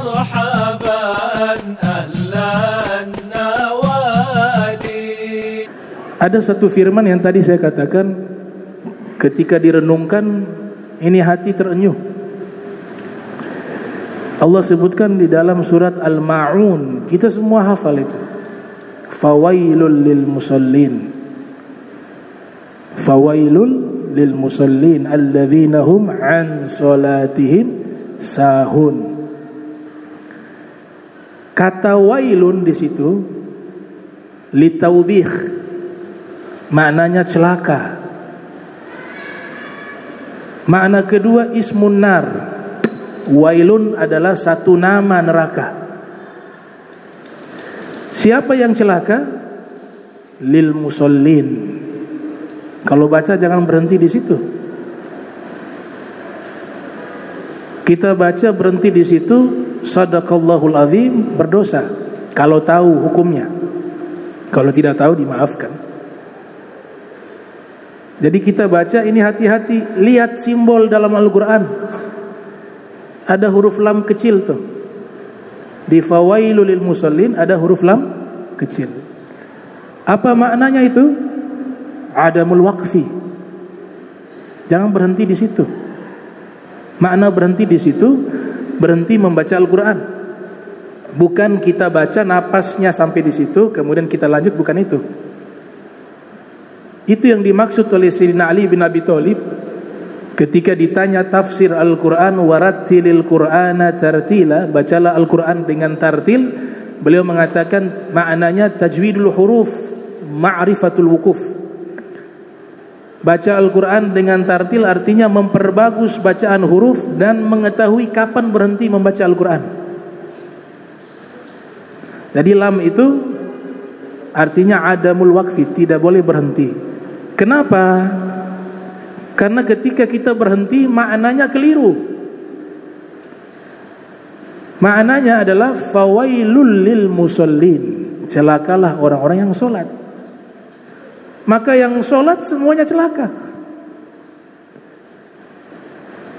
مرحبا أهلا النوادي. Ada satu firman yang tadi saya katakan, ketika direnungkan ini hati terenyuh. Allah sebutkan di dalam surat Al-Ma'un, kita semua hafal itu. Fawailul lil musallin, fawailul lil musallin alladzina hum an salatihim sahun. Kata wailun di situ litaubih, maknanya celaka. Makna kedua ismun nar. Wailun adalah satu nama neraka. Siapa yang celaka? Lil musallin. Kalau baca jangan berhenti di situ. Kita baca berhenti di situ, sadaqallahul azim, berdosa kalau tahu hukumnya. Kalau tidak tahu dimaafkan. Jadi kita baca ini hati-hati, lihat simbol dalam Al-Qur'an. Ada huruf lam kecil tuh. Di fawailul lil musallin ada huruf lam kecil. Apa maknanya itu? Adamul waqfi. Jangan berhenti di situ. Makna berhenti di situ, berhenti membaca Al-Qur'an. Bukan kita baca napasnya sampai di situ kemudian kita lanjut, bukan itu. Itu yang dimaksud oleh Sayyidina Ali bin Abi Thalib ketika ditanya tafsir Al-Qur'an, warattilil Qur'ana tartila, bacalah Al-Qur'an dengan tartil. Beliau mengatakan maknanya tajwidul huruf, ma'rifatul wukuf. Baca Al-Qur'an dengan tartil artinya memperbagus bacaan huruf dan mengetahui kapan berhenti membaca Al-Qur'an. Jadi lam itu artinya adamul waqfi, tidak boleh berhenti. Kenapa? Karena ketika kita berhenti maknanya keliru. Maknanya adalah fawailul lil musallin, celakalah orang-orang yang sholat. Maka yang sholat semuanya celaka.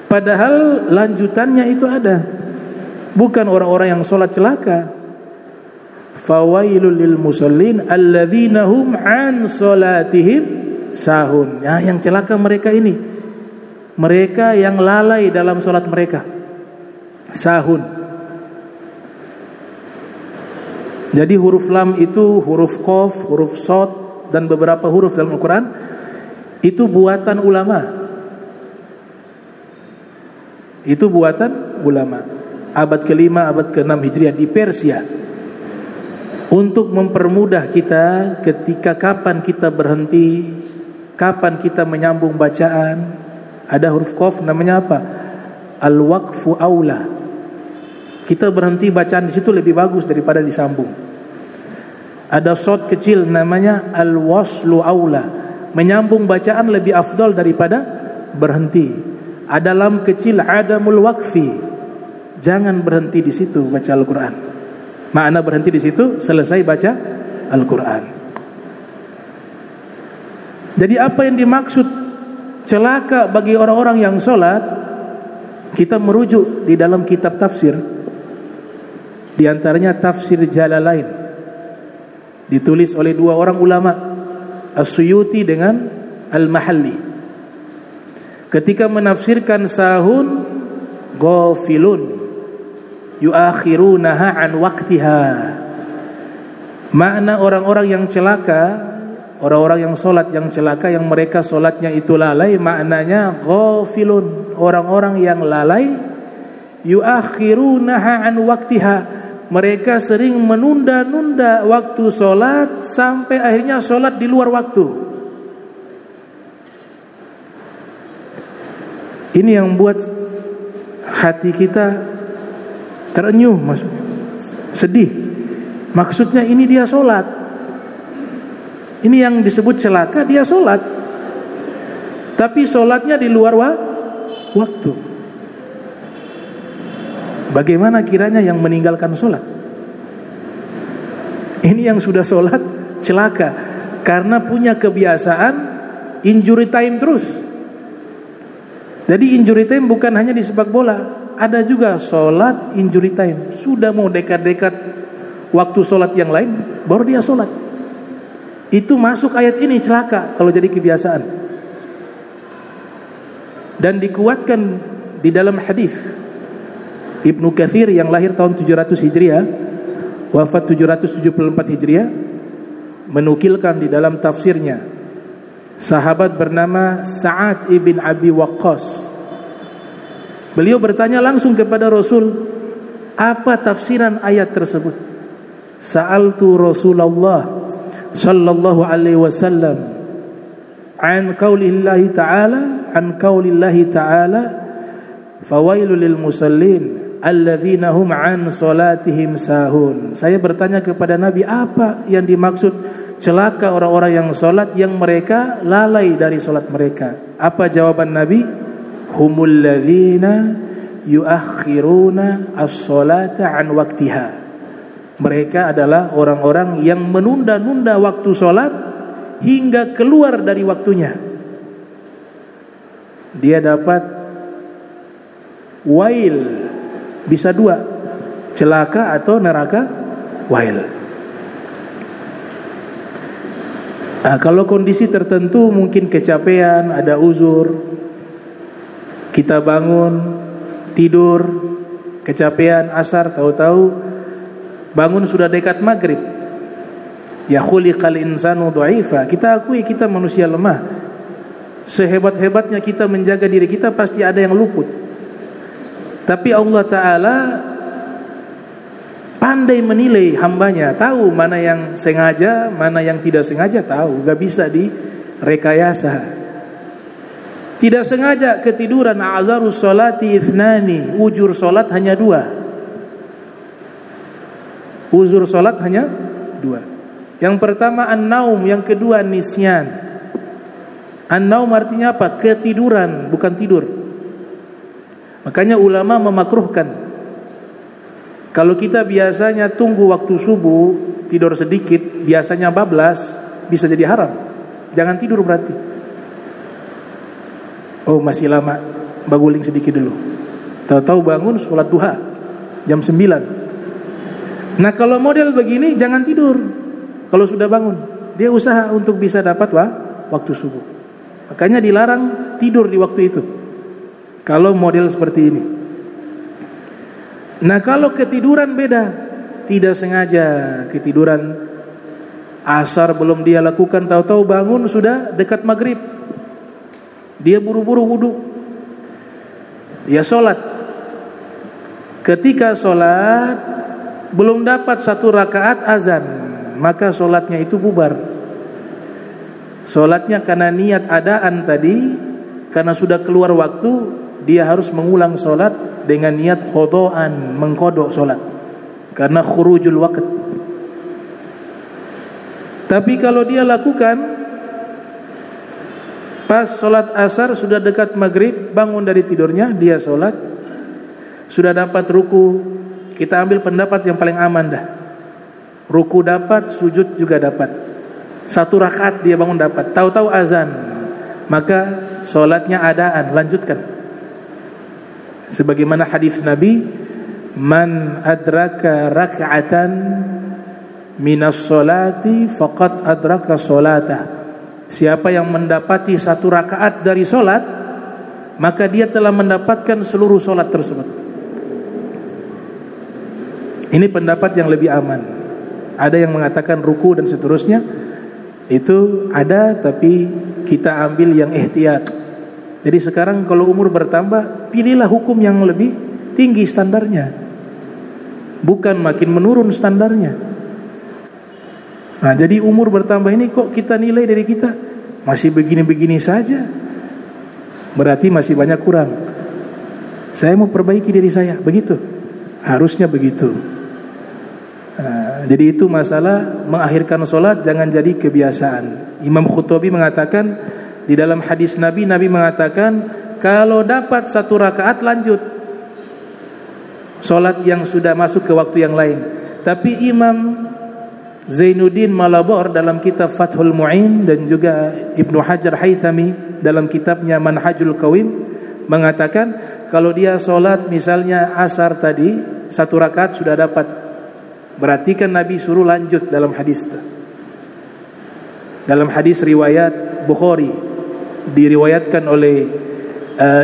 Padahal lanjutannya itu ada. Bukan orang-orang yang sholat celaka. Fawailul lil musallin alladzina hum an salatihim sahun. Ya, yang celaka mereka ini, mereka yang lalai dalam sholat mereka. Sahun. Jadi huruf lam itu, huruf qaf, huruf shad dan beberapa huruf dalam Al-Quran itu buatan ulama. Itu buatan ulama. Abad ke-5, abad ke-6 Hijriah di Persia. Untuk mempermudah kita ketika kapan kita berhenti, kapan kita menyambung bacaan. Ada huruf qaf namanya apa? Al-waqfu aula. Kita berhenti bacaan di situ lebih bagus daripada disambung. Ada shad kecil namanya al-waslu aula. Menyambung bacaan lebih afdal daripada berhenti. Ada lam kecil adamul waqfi. Jangan berhenti di situ baca Al-Qur'an. Makna berhenti di situ selesai baca Al-Qur'an. Jadi apa yang dimaksud celaka bagi orang-orang yang sholat, kita merujuk di dalam kitab tafsir. Di antaranya tafsir Jalalain, ditulis oleh dua orang ulama, As-Suyuti dengan Al-Mahalli. Ketika menafsirkan sahun, ghafilun yuakhirunaha an waqtiha. Makna orang-orang yang celaka, orang-orang yang sholat yang celaka, yang mereka sholatnya itu lalai, maknanya ghafilun, orang-orang yang lalai, yuakhirunaha an waqtiha, mereka sering menunda-nunda waktu sholat sampai akhirnya sholat di luar waktu. Ini yang buat hati kita terenyuh, sedih. Maksudnya ini dia sholat. Ini yang disebut celaka, dia sholat, tapi sholatnya di luar waktu. Bagaimana kiranya yang meninggalkan sholat? Ini yang sudah sholat celaka, karena punya kebiasaan injury time terus. Jadi injury time bukan hanya di sepak bola, ada juga sholat injury time. Sudah mau dekat-dekat waktu sholat yang lain, baru dia sholat. Itu masuk ayat ini, celaka kalau jadi kebiasaan. Dan dikuatkan di dalam hadis Ibnu Katsir yang lahir tahun 700 Hijriah, wafat 774 Hijriah, menukilkan di dalam tafsirnya, sahabat bernama Sa'ad ibn Abi Waqqas, beliau bertanya langsung kepada Rasul, apa tafsiran ayat tersebut? Sa'altu Rasulullah sallallahu alaihi wasallam an qaulillahi ta'ala fawailul lil musallin alladzina hum an salatihim sahun. Saya bertanya kepada Nabi, apa yang dimaksud celaka orang-orang yang salat yang mereka lalai dari salat mereka? Apa jawaban Nabi? Humul ladzina yuakhiruna as-salata an waqtiha. Mereka adalah orang-orang yang menunda-nunda waktu salat hingga keluar dari waktunya. Dia dapat wail, bisa dua, celaka atau neraka wail. Nah, kalau kondisi tertentu mungkin kecapean, ada uzur, kita bangun tidur kecapean asar, tahu-tahu bangun sudah dekat maghrib. Ya khuliqal insanu dha'ifa. Kita akui kita manusia lemah. Sehebat-hebatnya kita menjaga diri kita, pasti ada yang luput. Tapi Allah Ta'ala pandai menilai hambanya, tahu mana yang sengaja, mana yang tidak sengaja, tahu. Gak bisa direkayasa. Tidak sengaja ketiduran, a'zarus sholati ithnani, ujur solat hanya dua. Uzur solat hanya dua. Yang pertama an-naum, yang kedua nisyan. An-naum artinya apa? Ketiduran, bukan tidur. Makanya ulama memakruhkan, kalau kita biasanya tunggu waktu subuh, tidur sedikit, biasanya bablas, bisa jadi haram. Jangan tidur berarti. Oh masih lama, baguling sedikit dulu. Tahu-tahu bangun sholat duha jam 9. Nah kalau model begini jangan tidur. Kalau sudah bangun, dia usaha untuk bisa dapat waktu subuh. Makanya dilarang tidur di waktu itu kalau model seperti ini. Nah kalau ketiduran beda, tidak sengaja ketiduran, asar belum dia lakukan, tahu-tahu bangun sudah dekat maghrib, dia buru-buru wudu, dia sholat. Ketika sholat belum dapat 1 rakaat azan, maka sholatnya itu bubar. Sholatnya karena niat adaan tadi, karena sudah keluar waktu, dia harus mengulang sholat dengan niat khodoan, mengkodok sholat, karena khurujul waqt. Tapi kalau dia lakukan pas sholat asar sudah dekat maghrib, bangun dari tidurnya, dia sholat, sudah dapat ruku. Kita ambil pendapat yang paling aman dah. Ruku dapat, sujud juga dapat. 1 rakaat dia bangun dapat. Tahu-tahu azan, maka solatnya adaan, lanjutkan. Sebagaimana hadis Nabi, man adraka rak'atan minas solati faqad adraka solatah. Siapa yang mendapati 1 rakaat dari solat, maka dia telah mendapatkan seluruh solat tersebut. Ini pendapat yang lebih aman. Ada yang mengatakan ruku dan seterusnya, itu ada, tapi kita ambil yang ihtiyat. Jadi sekarang kalau umur bertambah, pilihlah hukum yang lebih tinggi standarnya, bukan makin menurun standarnya. Nah jadi umur bertambah ini kok kita nilai dari kita masih begini-begini saja, berarti masih banyak kurang. Saya mau perbaiki diri saya, begitu. Harusnya begitu. Jadi itu masalah mengakhirkan solat, jangan jadi kebiasaan. Imam Khuttabi mengatakan di dalam hadis Nabi, Nabi mengatakan kalau dapat 1 rakaat lanjut solat yang sudah masuk ke waktu yang lain. Tapi Imam Zainuddin Malabor dalam kitab Fathul Mu'in dan juga Ibnu Hajar Haytami dalam kitabnya Manhajul Qawim mengatakan kalau dia sholat misalnya asar tadi 1 rakaat sudah dapat, berarti kan Nabi suruh lanjut dalam hadis. Dalam hadis riwayat Bukhari, diriwayatkan oleh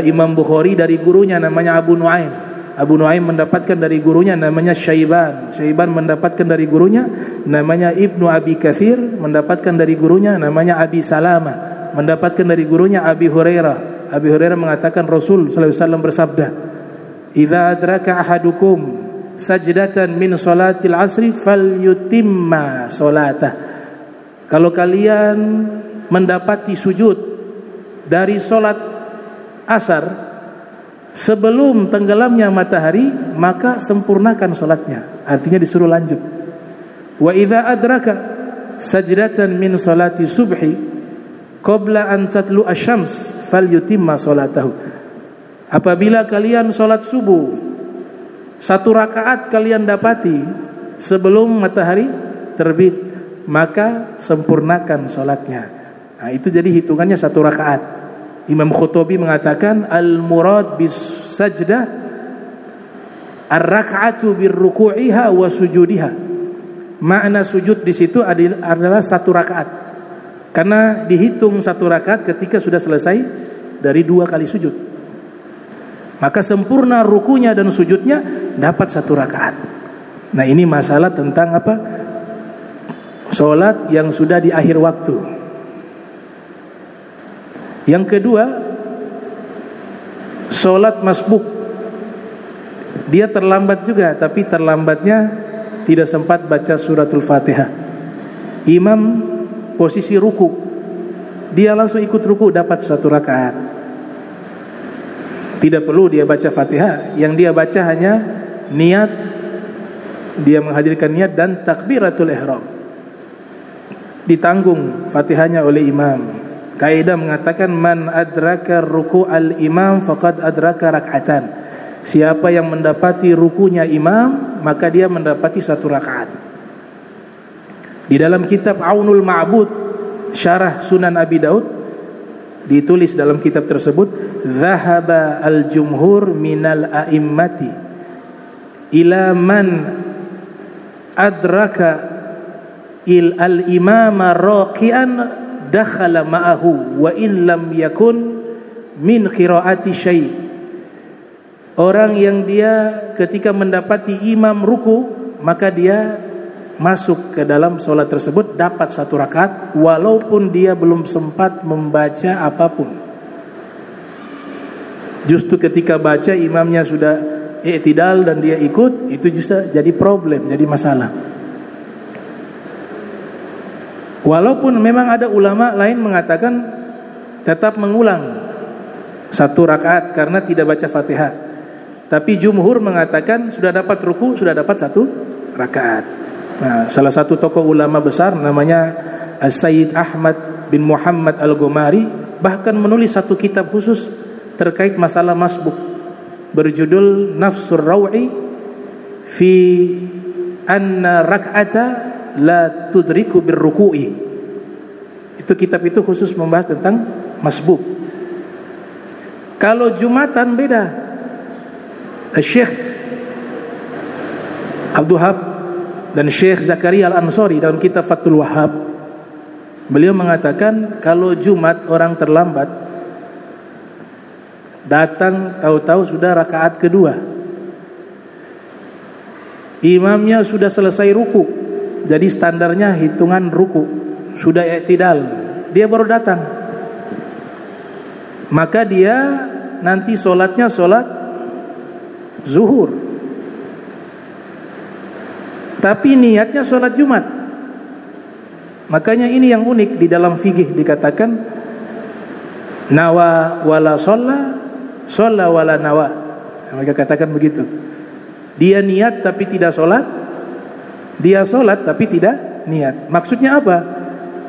Imam Bukhari dari gurunya namanya Abu Nuaim. Abu Nuaim mendapatkan dari gurunya namanya Syaiban. Syaiban mendapatkan dari gurunya namanya Ibnu Abi Katsir, mendapatkan dari gurunya namanya Abi Salamah, mendapatkan dari gurunya Abi Hurairah. Abi Hurairah mengatakan Rasul sallallahu alaihi wasallam bersabda, "Idza adraka ahadukum sajdatan min salatil asri falyutimma salatah." Kalau kalian mendapati sujud dari salat asar sebelum tenggelamnya matahari, maka sempurnakan salatnya. Artinya disuruh lanjut. Wa idza adraka sajdatan min salati subhi qabla an tatlu asy-syams falyutimma salatahu. Apabila kalian salat subuh 1 rakaat kalian dapati sebelum matahari terbit, maka sempurnakan salatnya. Nah, itu jadi hitungannya 1 rakaat. Imam Khutubi mengatakan al-murad bis sajdah ar-rak'atu birruku'iha wa sujudiha. Makna sujud di situ adalah 1 rakaat. Karena dihitung 1 rakaat ketika sudah selesai dari 2 kali sujud. Maka sempurna rukunya dan sujudnya dapat 1 rakaat. Nah, ini masalah tentang apa? Salat yang sudah di akhir waktu. Yang kedua, salat masbuk. Dia terlambat juga, tapi terlambatnya tidak sempat baca suratul Fatihah. Imam posisi ruku, dia langsung ikut ruku, dapat 1 rakaat. Tidak perlu dia baca Fatihah, yang dia baca hanya niat, dia menghadirkan niat dan takbiratul ihram. Ditanggung Fatihahnya oleh imam. Kaidah mengatakan man adraka ruku'al imam faqad adraka rak'atan. Siapa yang mendapati rukunya imam, maka dia mendapati 1 rakaat. Di dalam kitab Aunul Ma'bud syarah Sunan Abi Daud ditulis dalam kitab tersebut, "Dhahaba al-jumhur minal a'immati ila man adraka al-imama raqian dakhala ma'ahu wa in lam yakun min qiraati syai'." Orang yang dia ketika mendapati imam ruku, maka dia masuk ke dalam solat tersebut dapat 1 rakaat walaupun dia belum sempat membaca apapun. Justru ketika baca imamnya sudah i'tidal dan dia ikut, itu justru jadi problem, jadi masalah. Walaupun memang ada ulama lain mengatakan tetap mengulang 1 rakaat karena tidak baca Fatihah. Tapi jumhur mengatakan sudah dapat ruku, sudah dapat 1 rakaat. Nah, salah satu tokoh ulama besar namanya Sayyid Ahmad bin Muhammad Al-Ghumari bahkan menulis 1 kitab khusus terkait masalah masbuk berjudul Nafsur Raw'i fi anna rak'ata la tudriku birruku'i. Itu kitab itu khusus membahas tentang masbuk. Kalau Jumatan beda. Syekh Abdul Wahab dan Syekh Zakaria Al-Ansari dalam kitab Fathul Wahhab, beliau mengatakan kalau Jumat orang terlambat datang tahu-tahu sudah rakaat kedua, imamnya sudah selesai ruku, jadi standarnya hitungan ruku, sudah i'tidal, dia baru datang, maka dia nanti solatnya solat zuhur, tapi niatnya solat Jumat. Makanya ini yang unik di dalam fikih, dikatakan nawa wala sholla wala nawa. Mereka katakan begitu. Dia niat tapi tidak solat, dia solat tapi tidak niat. Maksudnya apa?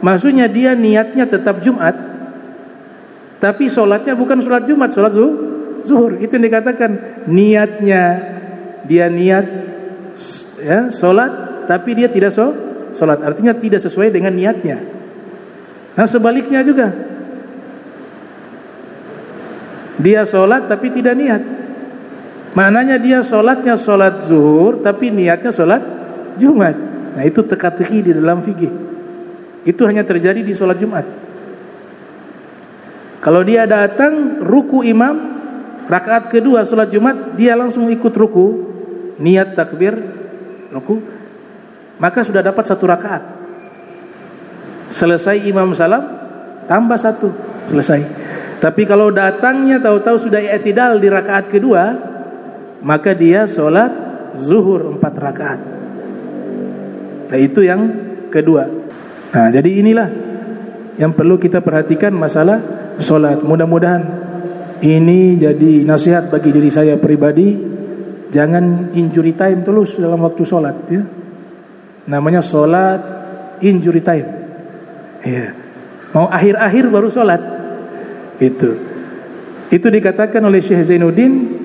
Maksudnya dia niatnya tetap Jumat, tapi solatnya bukan solat Jumat, solat zuhur. Itu yang dikatakan niatnya dia niat ya solat, tapi dia tidak solat. Artinya tidak sesuai dengan niatnya. Nah sebaliknya juga, Dia sholat tapi tidak niat. Maknanya dia sholatnya sholat zuhur tapi niatnya sholat Jumat. Nah itu teka-teki di dalam fikih. Itu hanya terjadi di sholat Jumat. Kalau dia datang ruku imam rakaat kedua sholat Jumat, dia langsung ikut ruku, niat takbir ruku, maka sudah dapat 1 rakaat. Selesai imam salam, tambah 1, selesai. Tapi kalau datangnya tahu-tahu sudah i'tidal di rakaat kedua, maka dia sholat zuhur 4 rakaat. Nah itu yang kedua. Nah jadi inilah yang perlu kita perhatikan masalah sholat. Mudah-mudahan ini jadi nasihat bagi diri saya pribadi. Jangan injury time terus dalam waktu sholat ya. Namanya sholat injury time ya. Mau akhir-akhir baru sholat. Itu dikatakan oleh Syekh Zainuddin.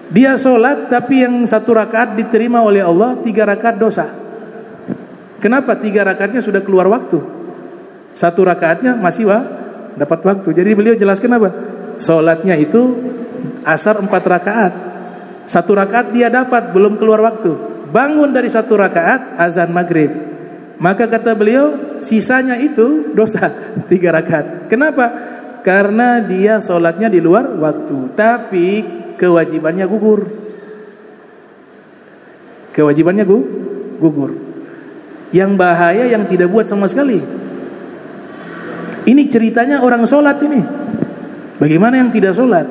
Dia sholat tapi yang 1 rakaat diterima oleh Allah, 3 rakaat dosa. Kenapa? 3 rakaatnya sudah keluar waktu, 1 rakaatnya masih dapat waktu. Jadi beliau jelaskan apa? Sholatnya itu asar 4 rakaat, 1 rakaat dia dapat, belum keluar waktu. Bangun dari 1 rakaat azan maghrib. Maka kata beliau sisanya itu dosa 3 rakaat. Kenapa? Karena dia sholatnya di luar waktu, tapi kewajibannya gugur. Kewajibannya gugur. Yang bahaya yang tidak buat sama sekali. Ini ceritanya orang sholat ini. Bagaimana yang tidak sholat?